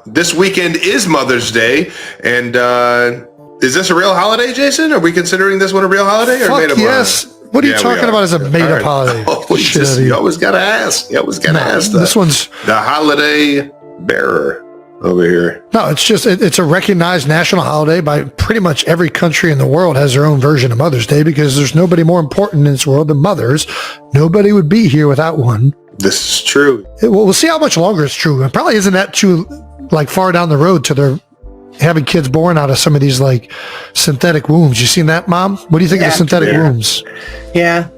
This weekend is Mother's Day, and is this a real holiday, Jason? Are we considering this one a real holiday? Fuck or made up yes. What are you talking about as a made-up holiday? You always got to ask. You always got to ask that. This one's the holiday bearer over here. No, it's just, it's a recognized national holiday by pretty much every country in the world has their own version of Mother's Day because there's nobody more important in this world than mothers. Nobody would be here without one. This is true. We'll see how much longer it's true. It probably isn't that too far down the road to their having kids born out of some of these synthetic wombs. You seen that, Mom? What do you think of synthetic wombs? Yeah.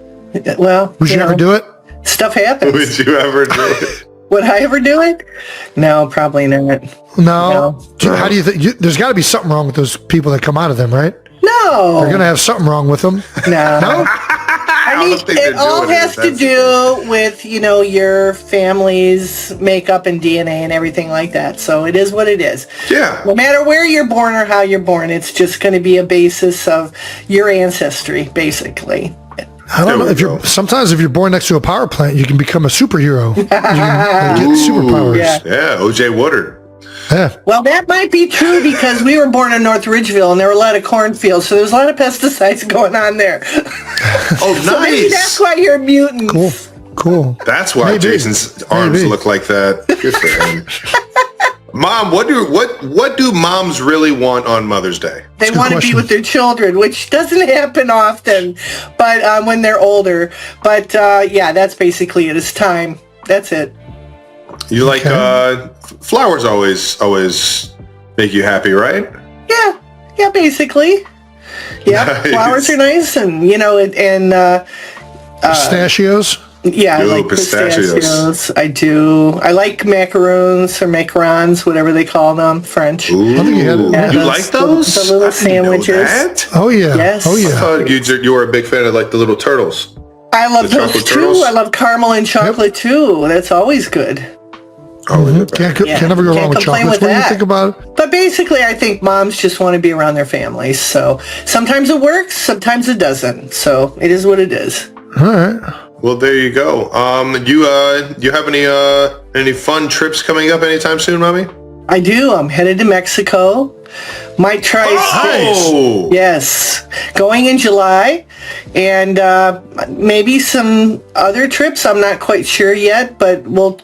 Well, would you ever do it? Stuff happens. Would you ever do it? Would I ever do it? No, probably not. No. How do you think? There's got to be something wrong with those people that come out of them, right? No. They're going to have something wrong with them. No. I mean, it all has to do with, your family's makeup and DNA and everything like that. So it is what it is. Yeah. No matter where you're born or how you're born, it's just going to be a basis of your ancestry, basically. I don't know sometimes if you're born next to a power plant, you can become a superhero. You can get superpowers. Yeah, O.J. Woodard. Yeah. Well, that might be true because we were born in North Ridgeville and there were a lot of cornfields, so there was a lot of pesticides going on there. Oh, nice. So maybe that's why you're a mutant. Cool. That's why Jason's arms look like that. Good for him. Mom, what do moms really want on Mother's Day? They want to be with their children, which doesn't happen often, but when they're older. But yeah, that's basically it. It's time. That's it. You like flowers? Always make you happy, right? Yeah, basically. Yeah, nice. Flowers are nice, and pistachios. Yeah, I like pistachios. I do. I like macaroons or macarons, whatever they call them, French. Ooh. You like those? The little sandwiches. Oh yeah. Yes. Oh yeah. I thought you were a big fan of the little turtles. I love those too. Turtles? I love caramel and chocolate too. That's always good. Can't never go wrong with chocolate. What do you think about it? But basically, I think moms just want to be around their families. So sometimes it works, sometimes it doesn't. So it is what it is. All right. Well, there you go. You have any fun trips coming up anytime soon, Mommy? I do. I'm headed to Mexico. Might try. Oh! Yes, going in July, and maybe some other trips. I'm not quite sure yet, but we'll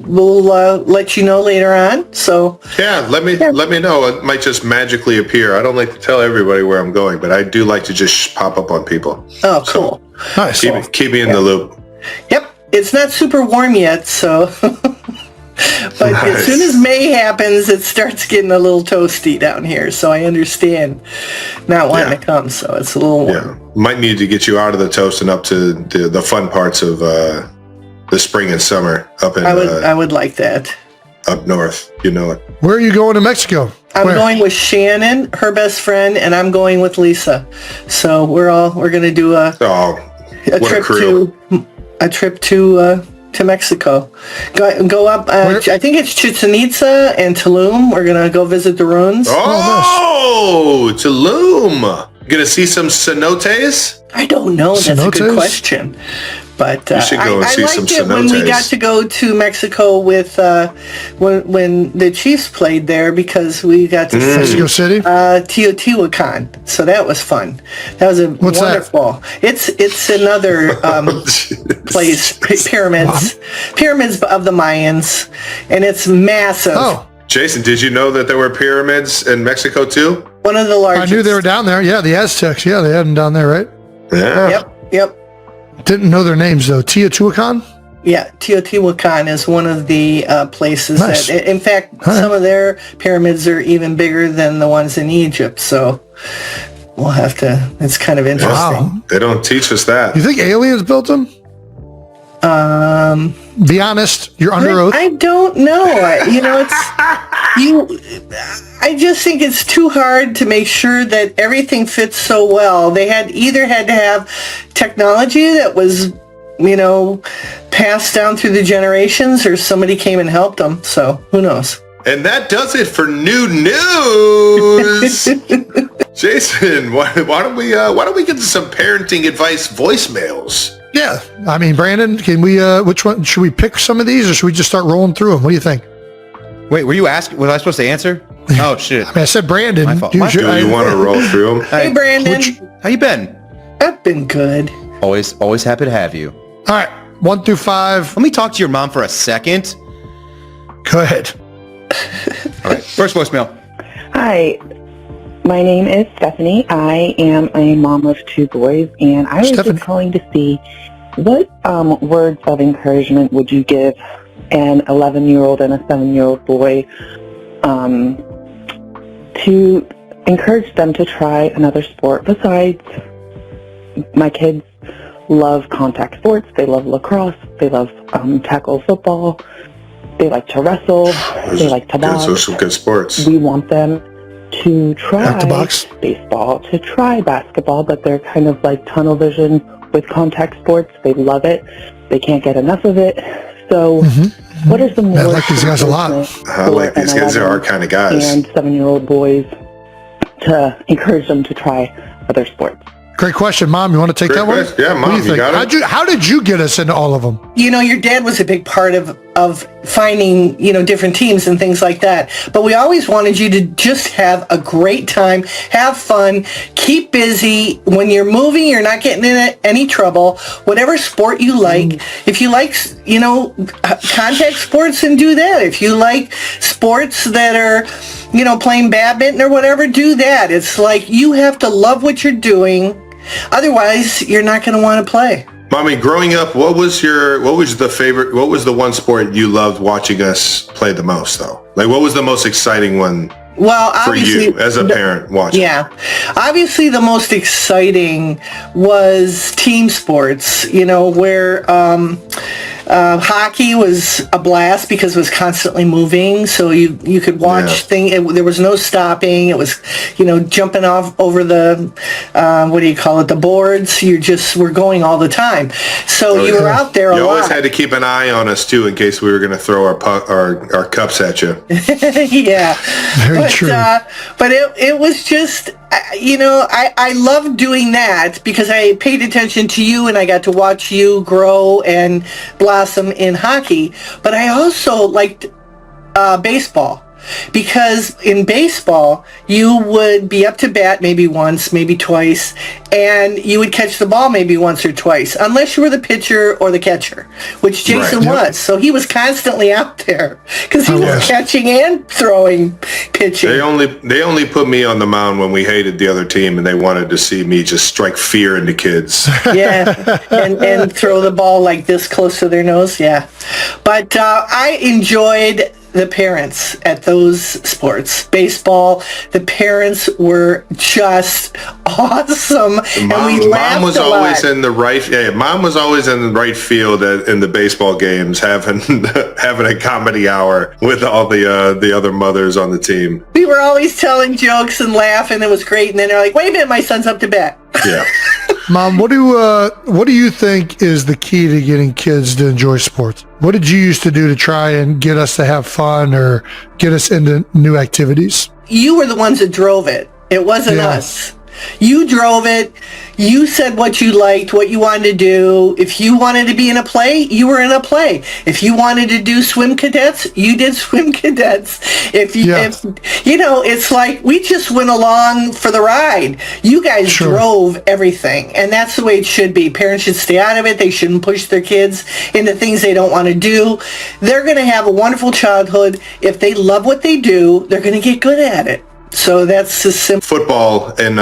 let you know later on. So yeah, let me know. It might just magically appear. I don't like to tell everybody where I'm going, but I do like to just pop up on people. Oh, cool. So nice. Keep me in the loop. Yep, it's not super warm yet, so. But as soon as May happens, it starts getting a little toasty down here. So I understand not wanting to come. So it's a little warm. Yeah, might need to get you out of the toast and up to the fun parts of the spring and summer up in. I would like that. Up north, you know it. Where are you going to Mexico? I'm going with Shannon, her best friend, and I'm going with Lisa. So we're going to do a trip to Mexico. Go up, I think it's Chichen Itza and Tulum. We're going to go visit the ruins. Oh, Tulum. Going to see some cenotes? I don't know. That's a good question. But you should go and see some cenotes. When we got to go to Mexico with when the Chiefs played there because we got to see Mexico City, Teotihuacan. So that was fun. That was wonderful. That? It's another place. Pyramids of the Mayans, and it's massive. Oh. Jason, did you know that there were pyramids in Mexico too? One of the largest. I knew they were down there. Yeah, the Aztecs. Yeah, they had them down there, right? Yeah. Yep. Didn't know their names though. Teotihuacan? Yeah, Teotihuacan is one of the places that, in fact, some of their pyramids are even bigger than the ones in Egypt. So we'll have to. It's kind of interesting. Wow. They don't teach us that. You think aliens built them? Be honest. You're under oath. I don't know. I just think it's too hard to make sure that everything fits so well. They had to have technology that was, passed down through the generations, or somebody came and helped them. So who knows? And that does it for new news. Jason, why don't we get to some parenting advice voicemails? Yeah, I mean, Brandon, can we? Which one should we pick? Some of these, or should we just start rolling through them? What do you think? Wait, were you asking? Was I supposed to answer? Oh shit! I said Brandon. My fault. You My should- Do you want to roll through them? Hey, Brandon. How you been? I've been good. Always happy to have you. All right, 1 through 5. Let me talk to your mom for a second. Go ahead. All right, first voicemail. Hi, my name is Stephanie. I am a mom of 2 boys, and I was Stephanie. just calling to see what words of encouragement would you give an 11-year-old and a 7-year-old boy to encourage them to try another sport besides. My kids love contact sports. They love lacrosse. They love tackle football. They like to wrestle. They like to box. Those are some good sports. We want them to try Back to box. baseball, to try basketball, but they're kind of like tunnel vision with contact sports. They love it. They can't get enough of it. So what are some I words like these guys a lot. I like these guys. They're our kind of guys. and 7-year-old boys to encourage them to try other sports? Great question, Mom. You want to take Great that one? question. Yeah, What do Mom, you got it? How did you get us into all of them? You know, your dad was a big part of finding, different teams and things like that. But we always wanted you to just have a great time, have fun, keep busy. When you're moving, you're not getting in any trouble. Whatever sport you like, if you like, contact sports, and do that. If you like sports that are, playing badminton or whatever, do that. It's like you have to love what you're doing. Otherwise, you're not going to want to play. Mommy, growing up, what was the one sport you loved watching us play the most, though? Like, what was the most exciting one Well, for obviously, you as a parent watching? Yeah. Obviously, the most exciting was team sports, where hockey was a blast because it was constantly moving. So you could watch there was no stopping. It was, jumping off over the, the boards. You just were going all the time. So you were out there a lot. You always had to keep an eye on us, too, in case we were going to throw our cups at you. Yeah. Very true. But it was just, I loved doing that because I paid attention to you and I got to watch you grow and blossom in hockey. But I also liked baseball. Because in baseball, you would be up to bat maybe once, maybe twice, and you would catch the ball maybe once or twice, unless you were the pitcher or the catcher, which Jason was. So he was constantly out there because he was catching and throwing, pitching. They only put me on the mound when we hated the other team and they wanted to see me just strike fear into kids. Yeah, and throw the ball like this close to their nose. Yeah, but I enjoyed the parents at those sports. Baseball, the parents were just awesome. And we laughed Mom was a always lot. in the right. Yeah, Mom was always in the right field in the baseball games, having a comedy hour with all the other mothers on the team. We were always telling jokes and laughing. It was great. And then they're like, "Wait a minute, my son's up to bat." Yeah. Mom, what do you think is the key to getting kids to enjoy sports? What did you used to do to try and get us to have fun or get us into new activities? You were the ones that drove it. It wasn't us. You drove it. You said what you liked, what you wanted to do. If you wanted to be in a play, you were in a play. If you wanted to do swim cadets, you did swim cadets. If it's like we just went along for the ride. You guys drove everything, and that's the way it should be. Parents should stay out of it. They shouldn't push their kids into things they don't want to do. They're going to have a wonderful childhood. If they love what they do, they're going to get good at it. So that's the simple. Football in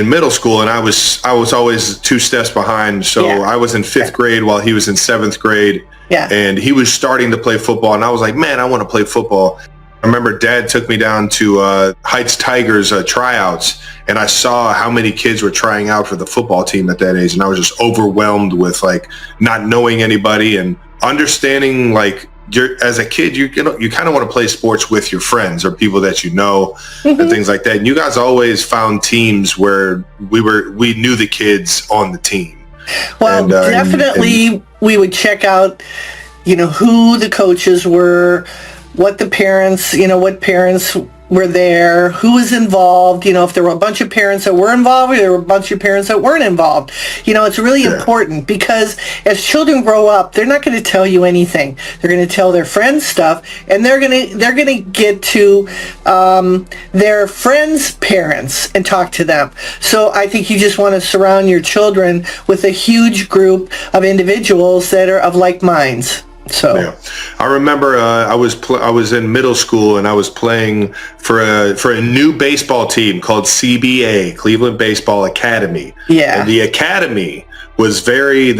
middle school, and I was always 2 steps behind. So I was in 5th grade while he was in 7th grade. Yeah. And he was starting to play football, and I was like, man, I want to play football. I remember Dad took me down to Heights Tigers tryouts, and I saw how many kids were trying out for the football team at that age, and I was just overwhelmed with like not knowing anybody and understanding like. As a kid, you kind of want to play sports with your friends or people that you know and things like that. And you guys always found teams where we knew the kids on the team. Well, definitely we would check out, who the coaches were, what parents were there, who was involved, if there were a bunch of parents that were involved, or there were a bunch of parents that weren't involved. It's really important, because as children grow up, they're not going to tell you anything. They're going to tell their friends stuff, and they're going to get to their friends' parents and talk to them. So I think you just want to surround your children with a huge group of individuals that are of like minds. So yeah. I remember I was in middle school, and I was playing for a new baseball team called CBA, Cleveland Baseball Academy. Yeah. And the academy was very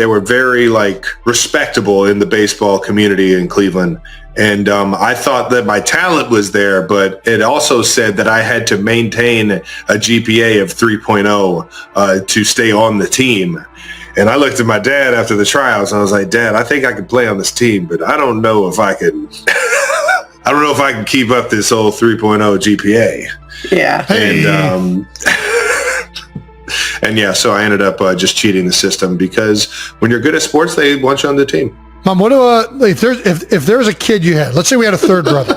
respectable in the baseball community in Cleveland. And I thought that my talent was there, but it also said that I had to maintain a GPA of 3.0 to stay on the team. And I looked at my dad after the tryouts, and I was like, Dad, I think I can play on this team, but I don't know if I can. I don't know if I can keep up this whole 3.0 GPA. Yeah. And and yeah, so I ended up just cheating the system, because when you're good at sports, they want you on the team. Mom, what if there's a kid you had? Let's say we had a third brother.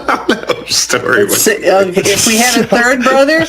Story. If we had a third brother,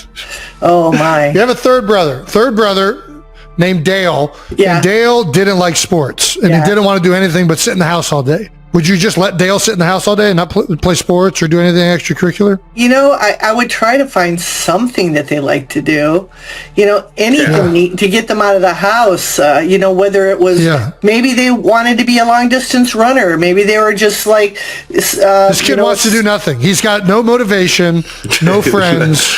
oh my! You have a third brother named Dale. Yeah. And Dale didn't like sports, and he didn't want to do anything but sit in the house all day. Would you just let Dale sit in the house all day and not play sports or do anything extracurricular? I would try to find something that they like to do. Anything to get them out of the house. Whether it was maybe they wanted to be a long distance runner. Maybe they were just like... this kid wants to do nothing. He's got no motivation, no friends.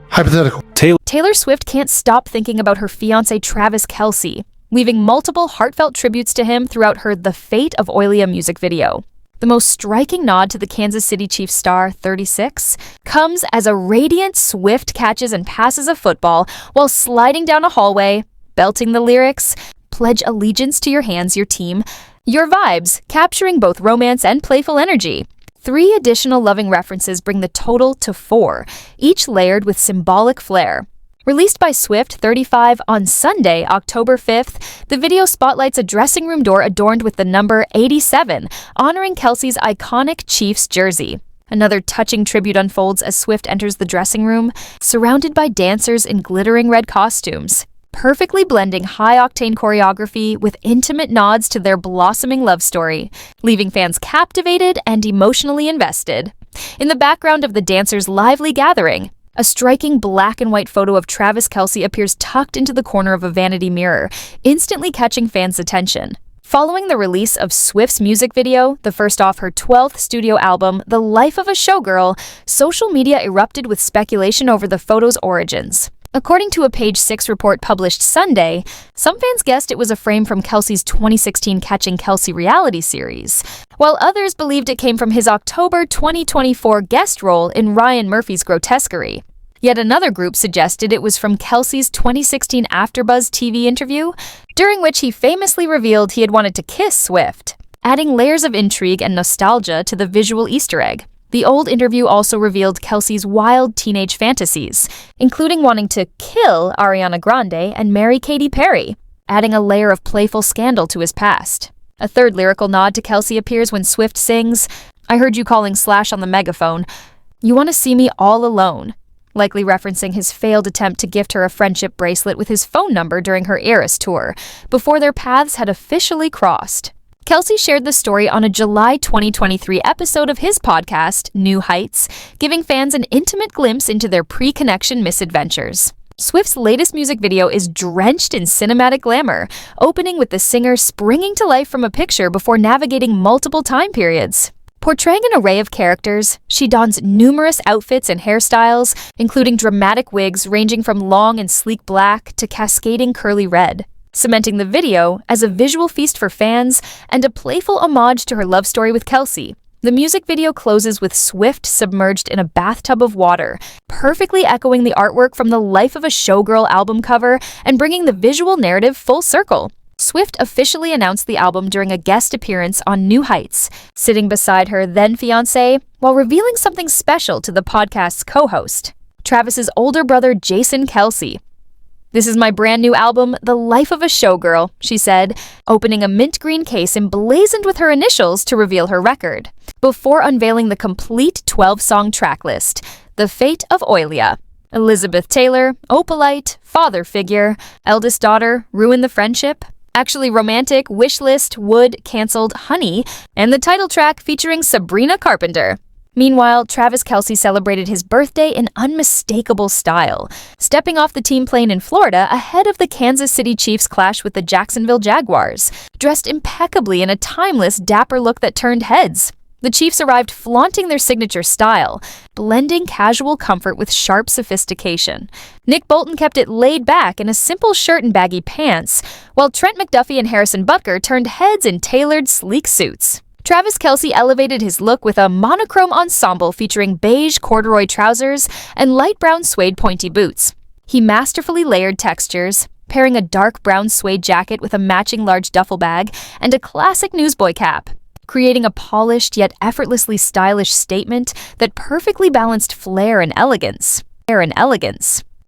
Hypothetical. Taylor Swift can't stop thinking about her fiancé Travis Kelce, leaving multiple heartfelt tributes to him throughout her The Fate of Oilia music video. The most striking nod to the Kansas City Chiefs star, 36, comes as a radiant Swift catches and passes a football while sliding down a hallway, belting the lyrics, "Pledge allegiance to your hands, your team, your vibes," capturing both romance and playful energy. 3 additional loving references bring the total to 4, each layered with symbolic flair. Released by Swift 35 on Sunday, October 5th, the video spotlights a dressing room door adorned with the number 87, honoring Kelce's iconic Chiefs jersey. Another touching tribute unfolds as Swift enters the dressing room, surrounded by dancers in glittering red costumes, perfectly blending high-octane choreography with intimate nods to their blossoming love story, leaving fans captivated and emotionally invested. In the background of the dancers' lively gathering, a striking black and white photo of Travis Kelce appears tucked into the corner of a vanity mirror, instantly catching fans' attention. Following the release of Swift's music video, the first off her 12th studio album, The Life of a Showgirl, social media erupted with speculation over the photo's origins. According to a Page 6 report published Sunday, some fans guessed it was a frame from Kelce's 2016 Catching Kelce reality series, while others believed it came from his October 2024 guest role in Ryan Murphy's Grotesquerie. Yet another group suggested it was from Kelce's 2016 AfterBuzz TV interview, during which he famously revealed he had wanted to kiss Swift, adding layers of intrigue and nostalgia to the visual Easter egg. The old interview also revealed Kelce's wild teenage fantasies, including wanting to kill Ariana Grande and marry Katy Perry, adding a layer of playful scandal to his past. A third lyrical nod to Kelce appears when Swift sings, "I heard you calling Slash on the megaphone. You want to see me all alone," likely referencing his failed attempt to gift her a friendship bracelet with his phone number during her Eras tour, before their paths had officially crossed. Kelce shared the story on a July 2023 episode of his podcast, New Heights, giving fans an intimate glimpse into their pre-connection misadventures. Swift's latest music video is drenched in cinematic glamour, opening with the singer springing to life from a picture before navigating multiple time periods. Portraying an array of characters, she dons numerous outfits and hairstyles, including dramatic wigs ranging from long and sleek black to cascading curly red, cementing the video as a visual feast for fans and a playful homage to her love story with Kelce. The music video closes with Swift submerged in a bathtub of water, perfectly echoing the artwork from the Life of a Showgirl album cover and bringing the visual narrative full circle. Swift officially announced the album during a guest appearance on New Heights, sitting beside her then-fiancé while revealing something special to the podcast's co-host, Travis's older brother Jason Kelce. "This is my brand new album, The Life of a Showgirl," she said, opening a mint green case emblazoned with her initials to reveal her record, before unveiling the complete 12-song track list, The Fate of Oilia. Elizabeth Taylor, Opalite, Father Figure, Eldest Daughter, Ruin the Friendship, Actually Romantic, Wishlist, Wood, Cancelled, Honey, and the title track featuring Sabrina Carpenter. Meanwhile, Travis Kelce celebrated his birthday in unmistakable style, stepping off the team plane in Florida ahead of the Kansas City Chiefs clash with the Jacksonville Jaguars, dressed impeccably in a timeless, dapper look that turned heads. The Chiefs arrived flaunting their signature style, blending casual comfort with sharp sophistication. Nick Bolton kept it laid back in a simple shirt and baggy pants, while Trent McDuffie and Harrison Butker turned heads in tailored, sleek suits. Travis Kelce elevated his look with a monochrome ensemble featuring beige corduroy trousers and light brown suede pointy boots. He masterfully layered textures, pairing a dark brown suede jacket with a matching large duffel bag and a classic newsboy cap, creating a polished yet effortlessly stylish statement that perfectly balanced flair and elegance.